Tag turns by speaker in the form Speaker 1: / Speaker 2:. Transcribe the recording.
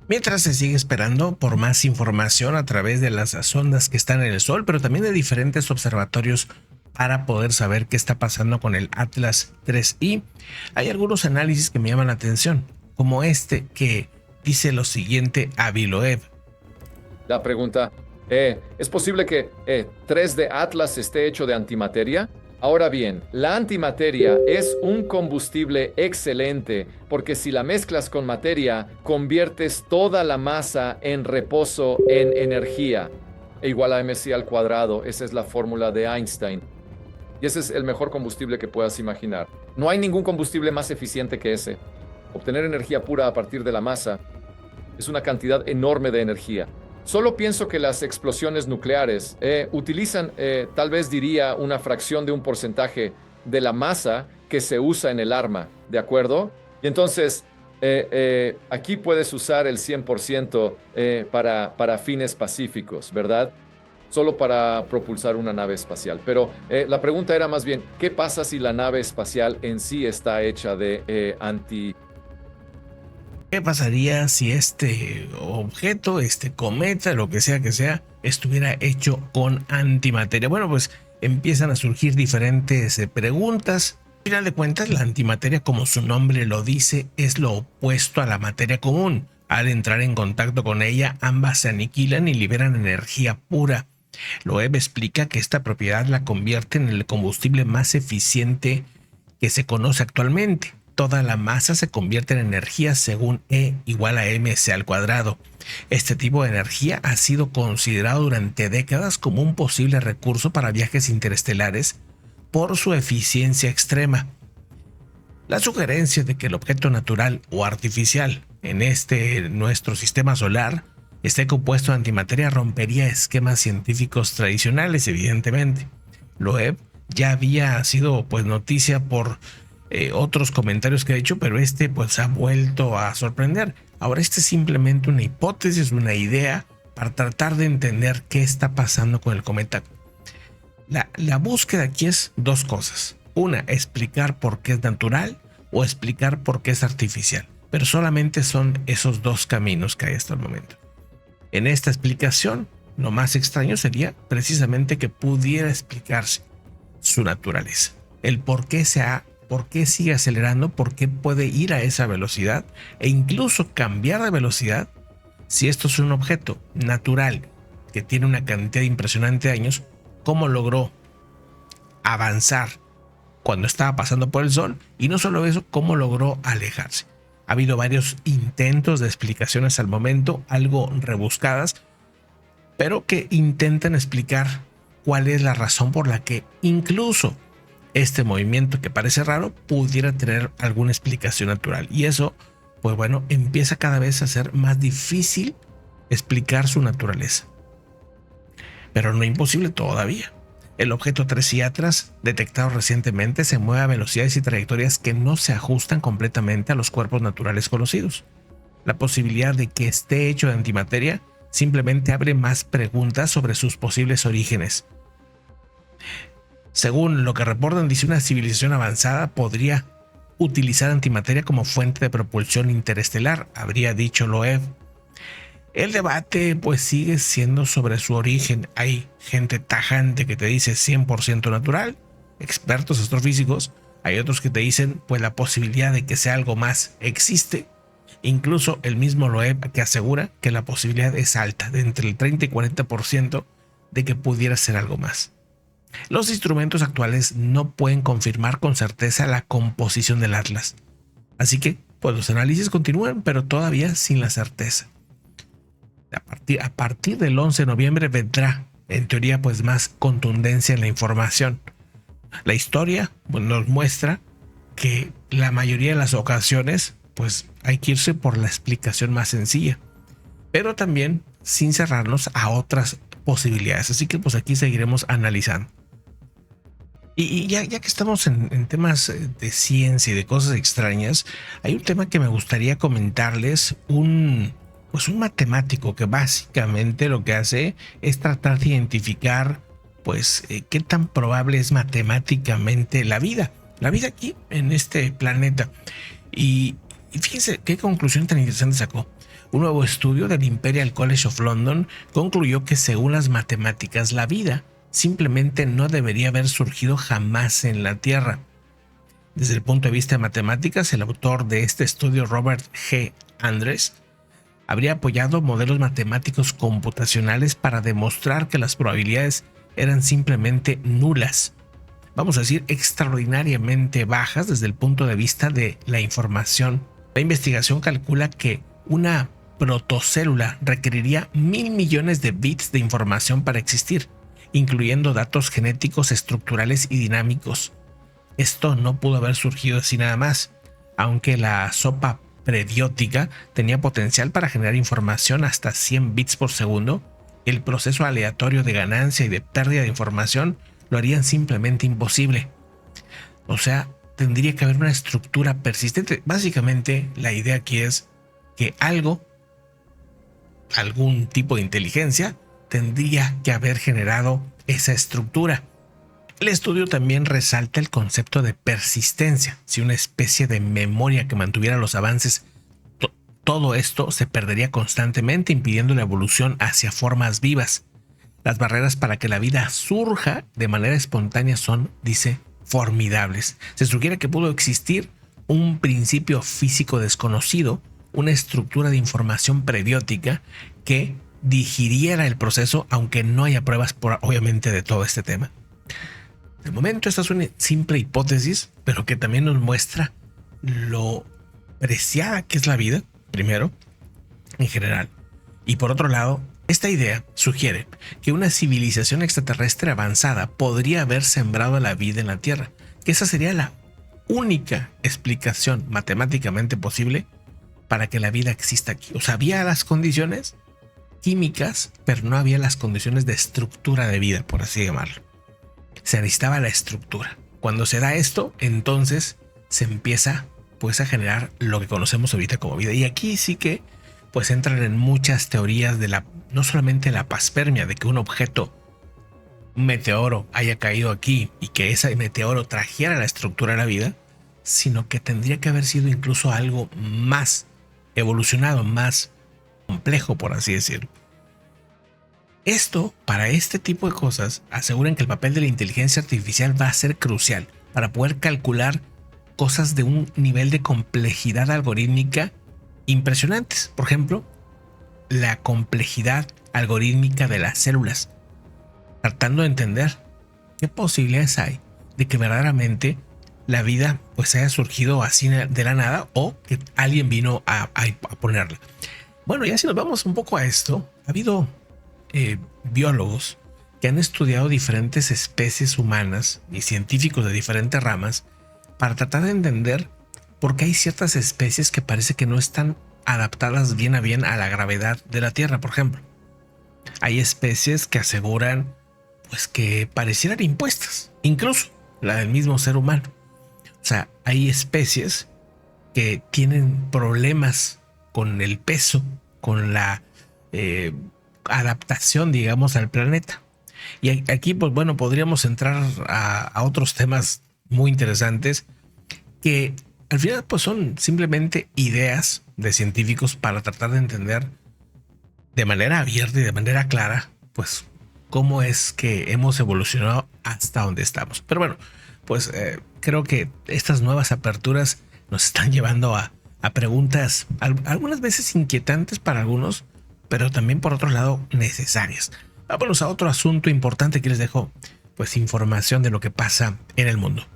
Speaker 1: Mientras se sigue esperando por más información a través de las sondas que están en el Sol, pero también de diferentes observatorios para poder saber qué está pasando con el Atlas 3i, hay algunos análisis que me llaman la atención, como este que dice lo siguiente a ViloEv.
Speaker 2: La pregunta, ¿es posible que 3 de Atlas esté hecho de antimateria? Ahora bien, la antimateria es un combustible excelente porque si la mezclas con materia, conviertes toda la masa en reposo en energía. E igual a mc al cuadrado, esa es la fórmula de Einstein. Y ese es el mejor combustible que puedas imaginar. No hay ningún combustible más eficiente que ese. Obtener energía pura a partir de la masa es una cantidad enorme de energía. Solo pienso que las explosiones nucleares utilizan, tal vez diría, una fracción de un porcentaje de la masa que se usa en el arma, ¿de acuerdo? Y entonces, aquí puedes usar el 100% para fines pacíficos, ¿verdad? Solo para propulsar una nave espacial. Pero la pregunta era más bien, ¿qué pasa si la nave espacial en sí está hecha de anti...
Speaker 1: ¿Qué pasaría si este objeto, este cometa, lo que sea, estuviera hecho con antimateria? Bueno, pues empiezan a surgir diferentes preguntas. Al final de cuentas, la antimateria, como su nombre lo dice, es lo opuesto a la materia común. Al entrar en contacto con ella, ambas se aniquilan y liberan energía pura. Loeb explica que esta propiedad la convierte en el combustible más eficiente que se conoce actualmente. Toda la masa se convierte en energía según E igual a mc al cuadrado. Este tipo de energía ha sido considerado durante décadas como un posible recurso para viajes interestelares por su eficiencia extrema. La sugerencia de que el objeto natural o artificial en nuestro sistema solar esté compuesto de antimateria rompería esquemas científicos tradicionales, evidentemente. Loeb ya había sido noticia por otros comentarios que ha hecho, pero pues ha vuelto a sorprender. Ahora es simplemente una hipótesis, una idea para tratar de entender qué está pasando con el cometa. La búsqueda aquí es dos cosas. Una, explicar por qué es natural o explicar por qué es artificial. Pero solamente son esos dos caminos que hay hasta el momento. En esta explicación, lo más extraño sería precisamente que pudiera explicarse su naturaleza. El por qué sigue acelerando, por qué puede ir a esa velocidad e incluso cambiar de velocidad. Si esto es un objeto natural que tiene una cantidad impresionante de años, ¿cómo logró avanzar cuando estaba pasando por el Sol? Y no solo eso, ¿cómo logró alejarse? Ha habido varios intentos de explicaciones al momento, algo rebuscadas, pero que intentan explicar cuál es la razón por la que incluso este movimiento que parece raro pudiera tener alguna explicación natural. Y eso, pues bueno, empieza cada vez a ser más difícil explicar su naturaleza. Pero no imposible todavía. El objeto 3i Atlas, detectado recientemente, se mueve a velocidades y trayectorias que no se ajustan completamente a los cuerpos naturales conocidos. La posibilidad de que esté hecho de antimateria simplemente abre más preguntas sobre sus posibles orígenes. Según lo que reportan, dice, una civilización avanzada podría utilizar antimateria como fuente de propulsión interestelar, habría dicho Loeb. El debate pues sigue siendo sobre su origen. Hay gente tajante que te dice 100% natural, expertos astrofísicos. Hay otros que te dicen pues la posibilidad de que sea algo más existe. Incluso el mismo Loeb que asegura que la posibilidad es alta, de entre el 30 y 40% de que pudiera ser algo más. Los instrumentos actuales no pueden confirmar con certeza la composición del Atlas. Así que pues los análisis continúan, pero todavía sin la certeza. A partir del 11 de noviembre vendrá, en teoría, pues más contundencia en la información. La historia pues, nos muestra que la mayoría de las ocasiones pues hay que irse por la explicación más sencilla, pero también sin cerrarnos a otras posibilidades. Así que pues aquí seguiremos analizando. Y ya que estamos en temas de ciencia y de cosas extrañas, hay un tema que me gustaría comentarles. Un matemático que básicamente lo que hace es tratar de identificar qué tan probable es matemáticamente la vida aquí en este planeta. Y fíjense qué conclusión tan interesante sacó. Un nuevo estudio del Imperial College of London concluyó que según las matemáticas, la vida simplemente no debería haber surgido jamás en la Tierra. Desde el punto de vista de matemáticas, el autor de este estudio, Robert G. Andres, habría apoyado modelos matemáticos computacionales para demostrar que las probabilidades eran simplemente nulas, vamos a decir extraordinariamente bajas desde el punto de vista de la información. La investigación calcula que una protocélula requeriría 1.000 millones de bits de información para existir, incluyendo datos genéticos, estructurales y dinámicos. Esto no pudo haber surgido así nada más, aunque la sopa prebiótica tenía potencial para generar información hasta 100 bits por segundo. El proceso aleatorio de ganancia y de pérdida de información lo harían simplemente imposible. O sea, tendría que haber una estructura persistente. Básicamente, la idea aquí es que algún tipo de inteligencia, tendría que haber generado esa estructura. El estudio también resalta el concepto de persistencia. Si una especie de memoria que mantuviera los avances, todo esto se perdería constantemente, impidiendo la evolución hacia formas vivas. Las barreras para que la vida surja de manera espontánea son, dice, formidables. Se sugiere que pudo existir un principio físico desconocido, una estructura de información prebiótica que digiriera el proceso, aunque no haya pruebas, obviamente, de todo este tema. De momento, esta es una simple hipótesis, pero que también nos muestra lo preciada que es la vida, primero, en general. Y por otro lado, esta idea sugiere que una civilización extraterrestre avanzada podría haber sembrado la vida en la Tierra, que esa sería la única explicación matemáticamente posible para que la vida exista aquí. O sea, había las condiciones químicas, pero no había las condiciones de estructura de vida, por así llamarlo. Se necesitaba la estructura. Cuando se da esto, entonces se empieza pues a generar lo que conocemos ahorita como vida. Y aquí sí que pues entran en muchas teorías de no solamente la paspermia, de que un objeto, un meteoro, haya caído aquí y que ese meteoro trajera la estructura de la vida, sino que tendría que haber sido incluso algo más evolucionado, más complejo, por así decirlo. Esto, para este tipo de cosas, aseguran que el papel de la inteligencia artificial va a ser crucial para poder calcular cosas de un nivel de complejidad algorítmica impresionantes. Por ejemplo, la complejidad algorítmica de las células, tratando de entender qué posibilidades hay de que verdaderamente la vida pues haya surgido así de la nada o que alguien vino a ponerla. Bueno, ya si nos vamos un poco a esto, ha habido biólogos que han estudiado diferentes especies humanas y científicos de diferentes ramas para tratar de entender por qué hay ciertas especies que parece que no están adaptadas bien a la gravedad de la Tierra. Por ejemplo, hay especies que aseguran pues que parecieran impuestas, incluso la del mismo ser humano. O sea, hay especies que tienen problemas con el peso, con la adaptación, digamos, al planeta. Y aquí, pues bueno, podríamos entrar a otros temas muy interesantes que al final pues son simplemente ideas de científicos para tratar de entender de manera abierta y de manera clara pues cómo es que hemos evolucionado hasta donde estamos. Pero bueno, pues creo que estas nuevas aperturas nos están llevando a preguntas algunas veces inquietantes para algunos, pero también por otro lado necesarias. Vámonos a otro asunto importante que les dejo, pues información de lo que pasa en el mundo.